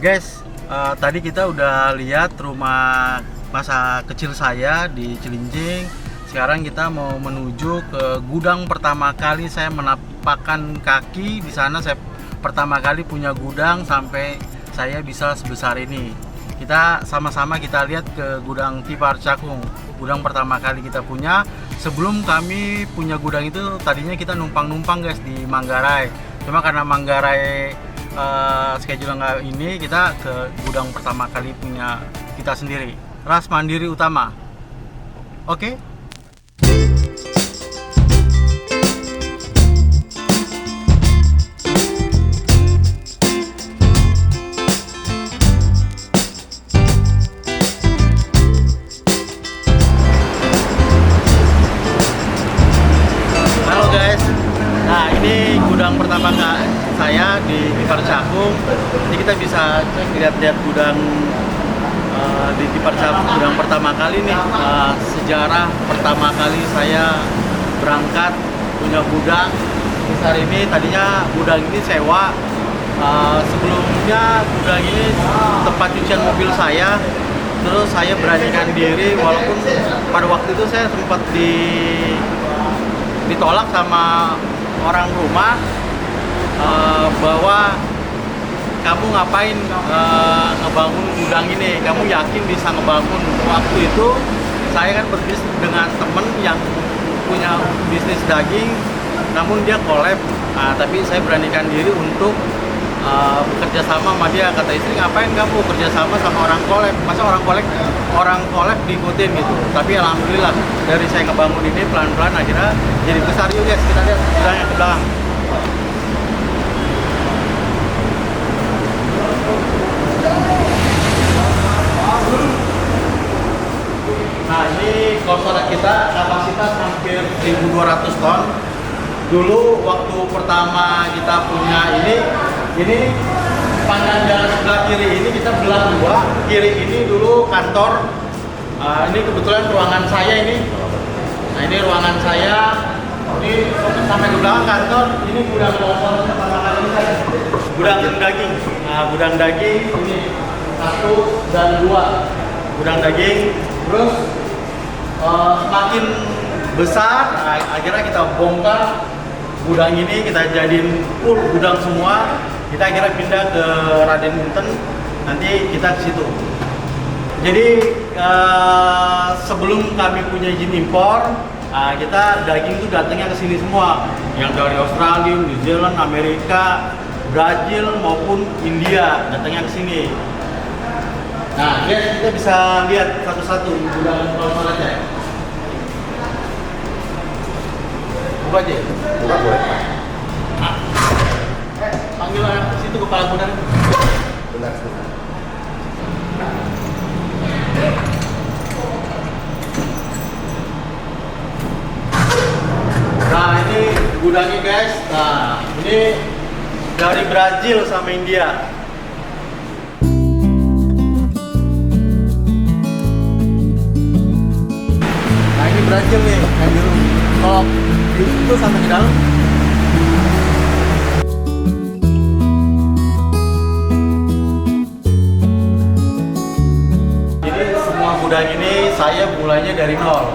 Guys, tadi kita udah lihat rumah masa kecil saya di Cilincing. Sekarang kita mau menuju ke gudang pertama kali saya menapakkan kaki di sana. Saya pertama kali punya gudang sampai saya bisa sebesar ini. Kita sama-sama kita lihat ke gudang Tipar Cakung. Gudang pertama kali kita punya. Sebelum kami punya gudang itu tadinya kita numpang-numpang guys di Manggarai. Cuma karena Manggarai schedule nggak ini, kita ke gudang pertama kali punya kita sendiri, Ras Mandiri Utama. Oke. Halo guys, nah ini gudang pertama saya di Tipar Cakung. Jadi kita bisa lihat-lihat gudang di Tipar Cakung, gudang pertama kali nih. Sejarah pertama kali saya berangkat punya gudang besar ini. Tadinya gudang ini sewa. Sebelumnya gudang ini tempat cucian mobil saya. Terus saya beranikan diri, walaupun pada waktu itu saya sempat ditolak sama orang rumah, bahwa kamu ngapain ngebangun gudang ini, kamu yakin bisa ngebangun. Waktu itu saya kan berbisnis dengan temen yang punya bisnis daging, namun dia collab. Tapi saya beranikan diri untuk bekerja sama dia. Kata istri, ngapain kamu kerja sama orang collab, masa orang collab diikutin gitu. Tapi alhamdulillah dari saya ngebangun ini pelan-pelan akhirnya jadi besar. Yuk guys, kita lihat gudangnya ke belakang. Nah, ini korslet kita kapasitas hampir 1.200 ton. Dulu waktu pertama kita punya ini panjang jalan sebelah kiri ini kita belah dua. Kiri ini dulu kantor. Ini kebetulan ruangan saya ini. Nah, ini ruangan saya. Ini sampai ke belakang kantor. Ini gudang korslet pertama kali saya. Gudang daging. Nah, gudang daging ini 1 dan 2. Gudang daging. Terus semakin besar, akhirnya kita bongkar gudang ini, kita jadiin full gudang semua. Kita akhirnya pindah ke Raden Inten, nanti kita ke situ. Jadi sebelum kami punya izin impor, kita daging itu datangnya ke sini semua, yang dari Australia, New Zealand, Amerika, Brazil maupun India datangnya ke sini. Nah, guys, kita bisa lihat satu-satu gudang korsletnya. Buka aja. Buka boleh. Panggil ke situ kepala gudang. Bentar, sebentar. Nah, ini gudangnya guys. Nah, ini dari Brazil sama India. Brazil nih, yang dulu. Kalau itu sampai ke dalam. Jadi semua gudang ini saya mulainya dari nol.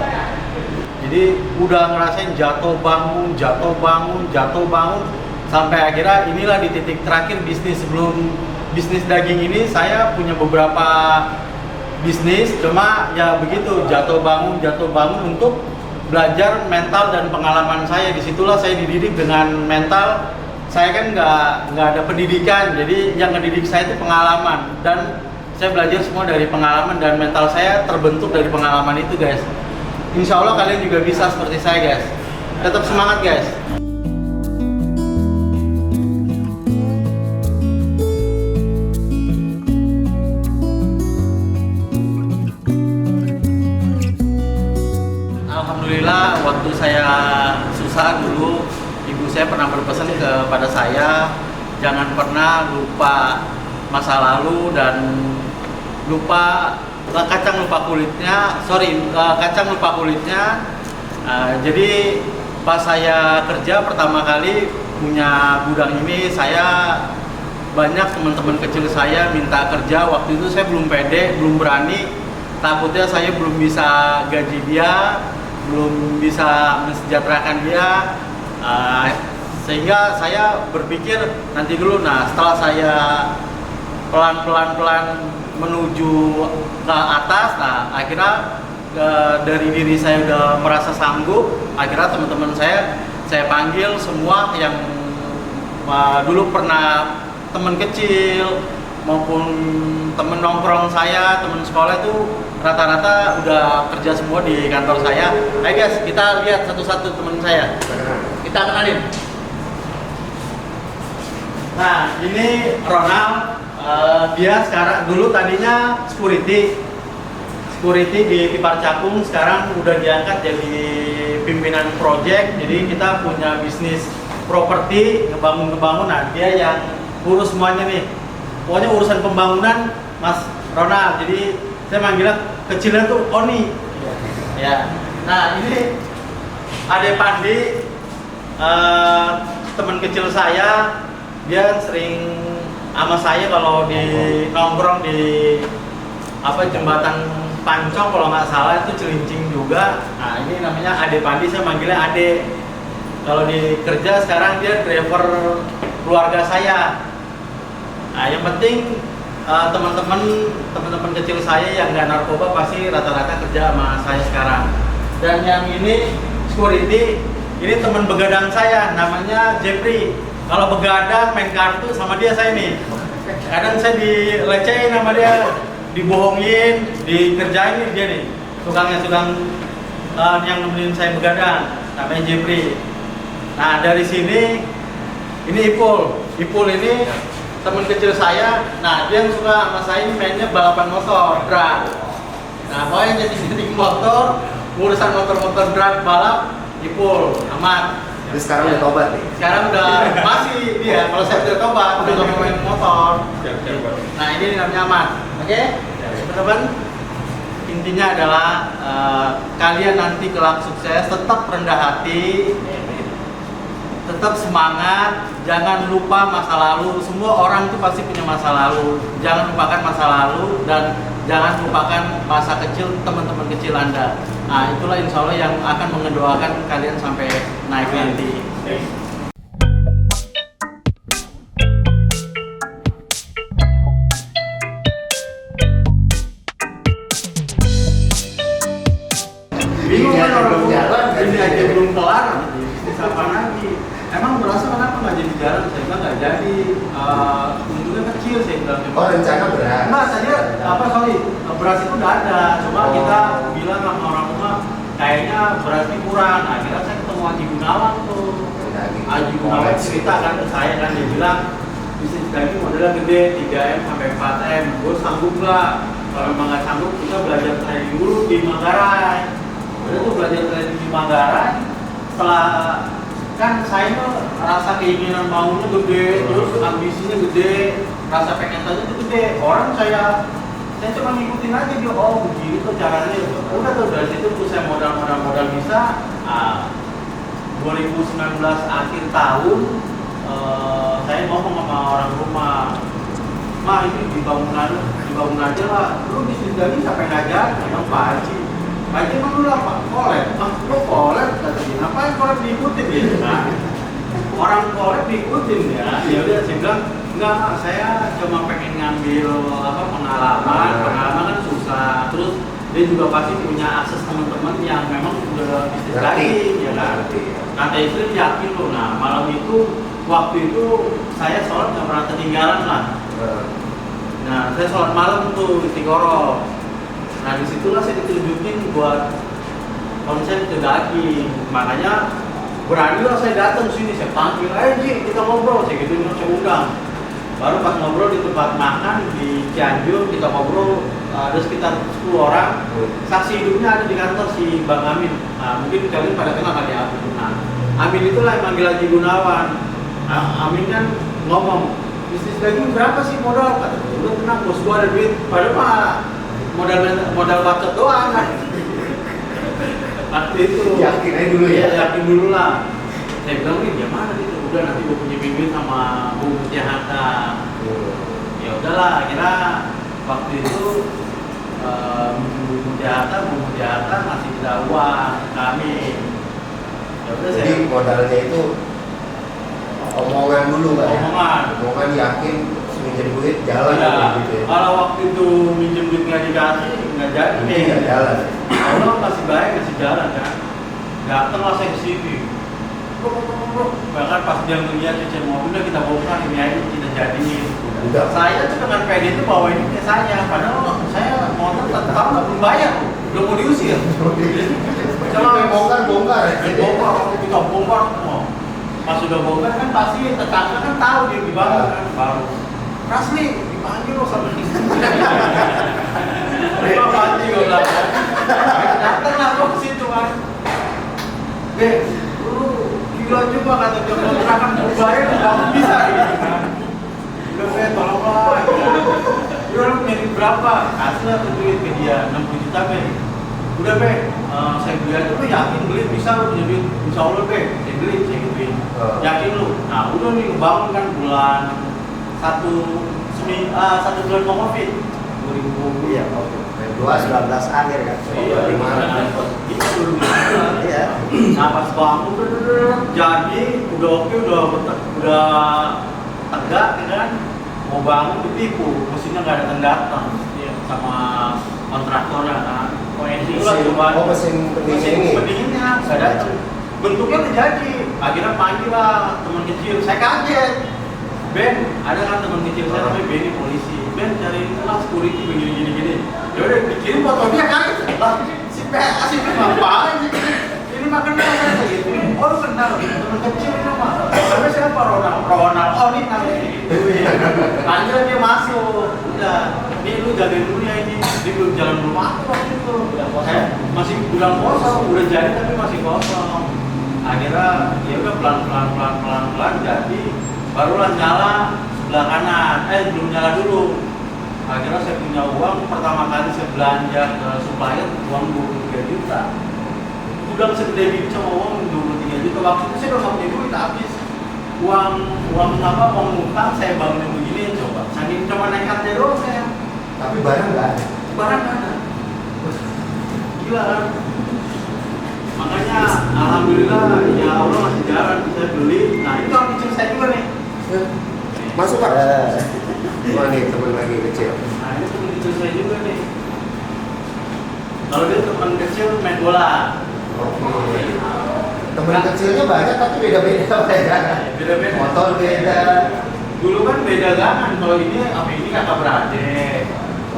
Jadi udah ngerasain jatuh bangun, sampai akhirnya inilah di titik terakhir bisnis. Sebelum bisnis daging ini saya punya beberapa bisnis, cuma ya begitu jatuh bangun untuk belajar mental dan pengalaman saya. Disitulah saya dididik dengan mental. Saya kan nggak ada pendidikan, jadi yang ngedidik saya itu pengalaman, dan saya belajar semua dari pengalaman, dan mental saya terbentuk dari pengalaman itu guys. Insya Allah kalian juga bisa seperti saya guys. Tetap semangat guys. Alhamdulillah, waktu saya susah dulu, ibu saya pernah berpesan kepada saya, jangan pernah lupa masa lalu dan kacang lupa kulitnya. Jadi pas saya kerja pertama kali punya gudang ini, saya banyak teman-teman kecil saya minta kerja. Waktu itu saya belum pede, belum berani, takutnya saya belum bisa gaji dia, belum bisa mensejahterakan dia. Sehingga saya berpikir nanti dulu. Nah, setelah saya pelan-pelan menuju ke atas, nah akhirnya dari diri saya udah merasa sanggup. Akhirnya teman-teman saya panggil semua yang dulu pernah teman kecil maupun teman nongkrong saya, teman sekolah itu rata-rata udah kerja semua di kantor saya. Ayo guys, kita lihat satu-satu teman saya. Kita kenalin. Nah, ini Ronald. Dia sekarang, dulu tadinya security di Tipar Cakung, sekarang udah diangkat jadi pimpinan project. Jadi kita punya bisnis properti, ngebangun. Nah, dia yang urus semuanya nih. Pokoknya urusan pembangunan Mas Ronald. Jadi saya manggilnya kecilnya tuh Oni. Ya. Nah, ini Ade Pandi, teman kecil saya. Dia sering sama saya kalau di nongkrong di jembatan Pancong kalau nggak salah, itu Cilincing juga. Nah, ini namanya Ade Pandi, saya manggilnya Ade. Kalau di kerja sekarang dia driver keluarga saya. Nah, yang penting teman-teman kecil saya yang nggak narkoba pasti rata-rata kerja sama saya sekarang. Dan yang ini security, ini teman begadang saya, namanya Jeffrey. Kalau begadang main kartu sama dia saya nih. Kadang saya dilecehin sama dia, dibohongin, dikerjain dia nih. Tukang yang nemenin saya begadang, namanya Jeffrey. Nah, dari sini ini Ipul. Ipul ini teman kecil saya. Nah, dia yang suka sama saya ini mainnya balapan motor, drag. Nah, pokoknya jadi motor, urusan motor-motor drag balap, Ipul, amat. Jadi sekarang udah tobat nih? Sekarang udah masih dia, kalau saya udah tobat, udah gak mau main motor. Nah, ini namanya Aman. Oke? Teman-teman, intinya adalah kalian nanti kelak sukses, tetap rendah hati, tetap semangat, jangan lupa masa lalu. Semua orang itu pasti punya masa lalu. Jangan lupakan masa lalu dan jangan lupakan masa kecil teman-teman kecil Anda. Nah, itulah insya Allah yang akan mengedoakan kalian sampai naik nanti. Bingung kan orang jalan, ini aja belum kelar, siapa lagi? Emang berasa kenapa nggak jadi jalan? Saya bilang nggak jadi, untungnya kecil saya bilang. Oh, rencana beras? Nah, saya beras itu udah ada. Coba kita bilang sama orang rumah, kayaknya berasnya kurang. Nah, akhirnya saya ketemu Haji Gunawan tuh. Haji Gunawan cerita kan ke saya kan, dia bilang bisnis daging modalnya gede, 3M sampai 4M. Gue sanggup nggak? Kalau memang nggak sanggup, kita belajar trading dulu di Manggarai. Udah tuh belajar trading di Manggarai. Setelah kan saya tuh rasa keinginan maunya gede, terus ambisinya gede, rasa pengen tahu itu gede. Orang saya cuma ngikutin aja dia, oh begitu caranya. Udah tuh dari situ tuh saya modal bisa. 2019 akhir tahun saya ngomong sama orang rumah, "Ma, ini dibangun aja lah. Lu bisnis daging sampai ngajar, emang Pak Haji. Pak Haji emang lu apa? Kolek? Lu kolek?" Kata dia, "Ngapain kolek diikutin ya?" Nah, orang kolek diikutin ya. Ya udah saya bilang, "Enggak, saya cuma pengen ngambil pengalaman kan susah. Terus dia juga pasti punya akses teman-teman yang memang udah bisnis daging, ya kan?" Kata istri yakin loh. Nah, malam itu waktu itu saya sholat nggak pernah ketinggalan lah. Nah, saya sholat malam tuh istiqoroh. Nah, disitulah saya ditunjukin buat konsen ke daging. Makanya beranilah saya datang sini, saya panggil, Ji, kita ngobrol, saya gitu, saya undang. Baru pas ngobrol di tempat makan di Cianjur, kita ngobrol, ada sekitar 10 orang. Saksi hidupnya ada di kantor si Bang Amin. Nah, mungkin kalian pada kenal kali ya. Nah, Amin itulah yang manggil Haji Gunawan. Nah, Amin kan ngomong, bisnis daging berapa sih modal? Kata dia, udah tenang bos, gua ada duit. Padahal mah modal bacot doang kan. Waktu itu yakin aja dulu ya? Yakin dulu lah. Saya bilang, nih gimana gitu, udah nanti gua punya bibit sama Bu Mutiara. Ya udahlah, akhirnya waktu itu Mujahatan masih tidak uang kami. Ya udah Jadi modalnya itu omongan dulu Pak ya? Omongan yakin minjem duit jalan ya, gitu ya? Kalau waktu itu minjem duit nggak dikasih, nggak jadi. Nggak jalan. Allah masih baik, masih jalan kan. Datang lah saya ke sini. Bahkan pas dia ngeliat cuci mobil, udah kita bongkar ini aja, kita jadiin. Saya tuh dengan PD itu bawa ini ke saya, padahal saya motor 1 tahun nggak belum bayar, belum mau diusir. Cuma bongkar kita bongkar semua. Pas sudah bongkar kan pasti tetangga kan tahu dia dibangun kan, baru Rasli dipanggil loh sama istri. Terima kasih gue bilang. Datanglah gue ke situ kan. Lu gila juga kata dia kontrakan mau bayar nggak bisa gitu kan. Udah tolonglah. Dia nyari berapa? Kasihlah tuh duit ke dia 60 juta Udah saya beli aja, lu yakin beli bisa lu punya duit? Insya Allah saya beli, saya gituin. Yakin lu? Nah udah nih bangun kan bulan 1 bulan Covid 2020 ya, 2019 akhir kan? Iya, di mana? Iya. Nah pas bangun jadi udah oke, udah tegak kan? Mau bangun ditipu, mesinnya nggak datang sama kontraktornya kan. Mesin pendinginnya nggak datang. Bentuknya udah jadi. Akhirnya panggil lah teman kecil. Saya kaget. Ben, ada kan teman kecil saya namanya Benny polisi. Ben cari lah security begini. Ya udah dikirim foto dia kaget. Lah si ngapain sih? Ini makan apa gitu? Oh lu kenal teman kecil itu mah. Sampai siapa Ronald? Oh ini namanya gitu. Lanjut dia masuk. Udah. Ini lu jagain dulu ya ini. Dia belum jalan rumah aku waktu itu. Masih gudang kosong, udah jadi tapi masih kosong. Akhirnya ya udah pelan jadi barulah nyala sebelah kanan. Belum nyala dulu. Akhirnya saya punya uang, pertama kali saya belanja ke supplier uang 23 juta. Gudang segede ini cuma uang 23 juta. Waktu itu saya udah nggak punya duit habis. Uang utang saya bangunin begini coba. Saking cuma nekatnya doang saya. Tapi barang nggak ada. Barang nggak ada. Gila kan? Makanya alhamdulillah ya Allah masih jalan bisa beli. Nah itu orang kecil saya juga nih. Masuk Pak. Wah nih teman lagi kecil. Nah ini teman kecil saya juga nih. Kalau dia teman kecil main bola. Oke. Teman kecilnya banyak tapi beda-beda Pak ya. Beda-beda. Motor beda. Dulu kan beda gangan. Kalau ini kakak beradik.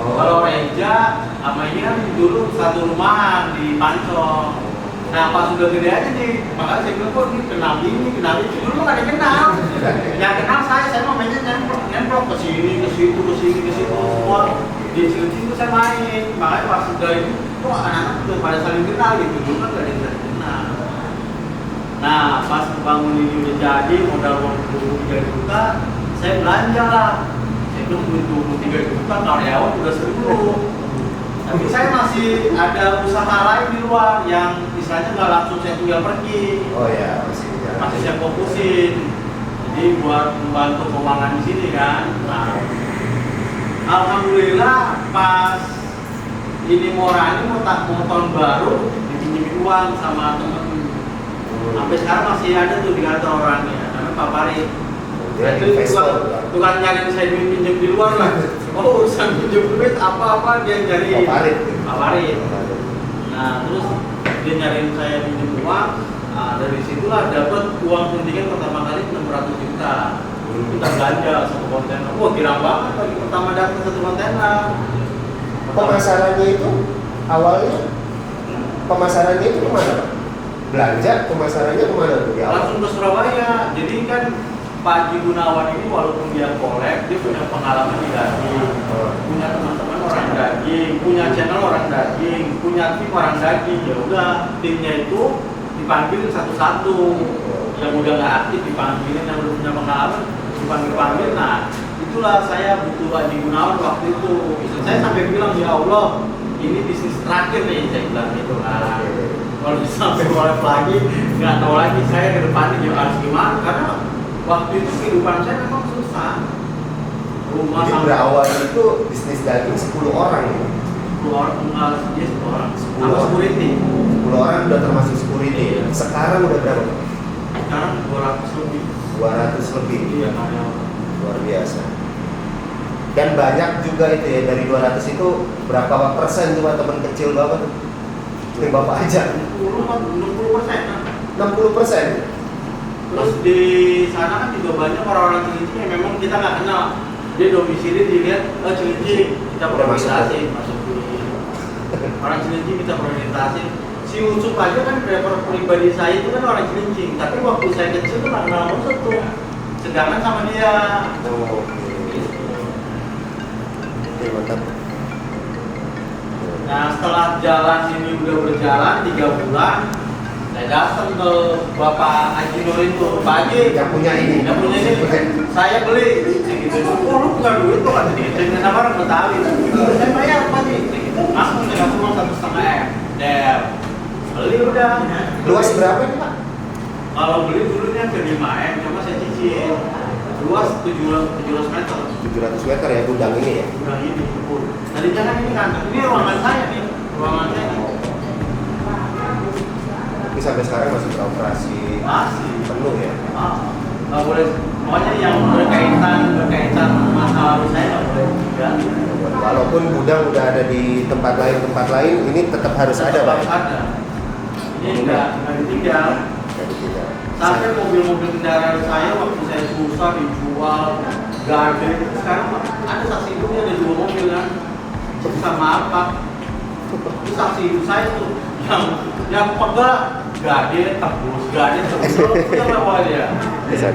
Kalau Reja sama ini kan dulu satu rumahan di Pancong. Nah pas sudah gede aja nih, makanya saya bilang kok ini kenal ini. Dulu nggak ada yang kenal. Yang kenal saya mau mainnya nyemprot ke sini, ke situ semua. Di situ saya main. Makanya pas sudah itu, kok anak-anak udah pada saling kenal gitu. Dulu kan nggak ada yang kenal. Nah pas bangun ini udah jadi, modal uang 23 juta, saya belanja lah. Saya bilang duit 23 juta, karyawan udah 1.000. Tapi saya masih ada usaha lain di luar yang istilahnya nggak langsung saya tinggal pergi. Oh ya, masih saya fokusin. Jadi buat membantu keuangan di sini kan. Nah, alhamdulillah pas ini mau tahun baru dipinjemin uang sama temen. Sampai sekarang masih ada tuh di kantor orangnya, namanya Pak Farid. Itu tukang nyari saya duit pinjam di luar lah. Oh urusan pinjam duit apa-apa dia nyari Pak Farid. Nah terus dia nyariin saya pinjam uang. Nah, dari situlah dapat uang suntikan pertama kali 600 juta. Kita belanja satu kontainer. Wah girang banget lagi pertama datang satu kontainer. Pemasarannya itu awalnya pemasarannya itu kemana Pak? Belanja pemasarannya kemana tuh? Langsung ke Surabaya. Jadi kan Pak Haji Gunawan ini walaupun dia kolek, dia punya pengalaman di daging, punya teman-teman orang daging, punya channel orang daging, punya tim orang daging. Ya udah timnya itu dipanggil satu-satu. Yang udah nggak aktif dipanggilin, yang udah punya pengalaman dipanggil. Nah itulah saya butuh Pak Haji Gunawan waktu itu. Saya sampai bilang ya Allah, ini bisnis terakhir nih saya bilang gitu kan. Kalau bisa sampai kolek lagi, nggak tahu lagi saya ke depannya harus gimana karena waktu itu kehidupan saya memang susah. Rumah Jadi sama berawal itu bisnis daging 10 orang ya? 10 orang, enggak dia 10 orang. 10 Sama orang. security. 10 orang udah termasuk security. Iya. Sekarang udah berapa? Sekarang 200 lebih. 200 lebih. Iya, karyawan. Luar biasa. Dan banyak juga itu ya, dari 200 itu berapa persen cuma teman kecil bapak tuh? Yang bapak aja 60%. 60%. Terus di sana kan juga banyak orang-orang Cilincing yang memang kita nggak kenal. Dia domisili dilihat, oh Cilincing, kita Udah masuk. prioritasasi, masuk dulu. Orang Cilincing kita prioritasasi. Si Ucup aja kan driver pribadi saya itu kan orang Cilincing, tapi waktu saya kecil tuh nggak kenal Ucup tuh. Sedangkan sama dia. Oh, oke, mantap. Nah setelah jalan ini udah berjalan 3 bulan, saya datang ke Bapak Haji Nur itu, Pak Haji, Yang punya ini. yang punya ini, saya beli, gitu. Oh lu bukan duit tuh kan ini, dengan nama orang Betawi. Saya bayar Pak Haji, gitu. Langsung saya kasih uang 1,5 M. Der, beli udah. Luas berapa ini Pak? Kalau beli dulunya ke 5 M, cuma saya cicil. Luas 17 meter. 700 meter ya gudang ini ya? Udah ini, tadinya kan ini kantor, ini ruangan saya nih, ruangan saya nih. Tapi sampai sekarang masih beroperasi Masih. penuh ya? Nggak boleh, pokoknya yang berkaitan masa lalu saya nggak boleh diganti. Walaupun gudang udah ada di tempat lain, ini tetap harus ada Pak? Tetap ada. Ini nggak ditinggal. Jadi tidak. Sampai mobil-mobil kendaraan saya waktu saya susah dijual, gade, sekarang ada saksi hidupnya, ada 2 mobil kan. Sama apa? Itu saksi hidup saya tuh yang pegang gade tebus, gade tebus, terus kita bawa dia. Bisa.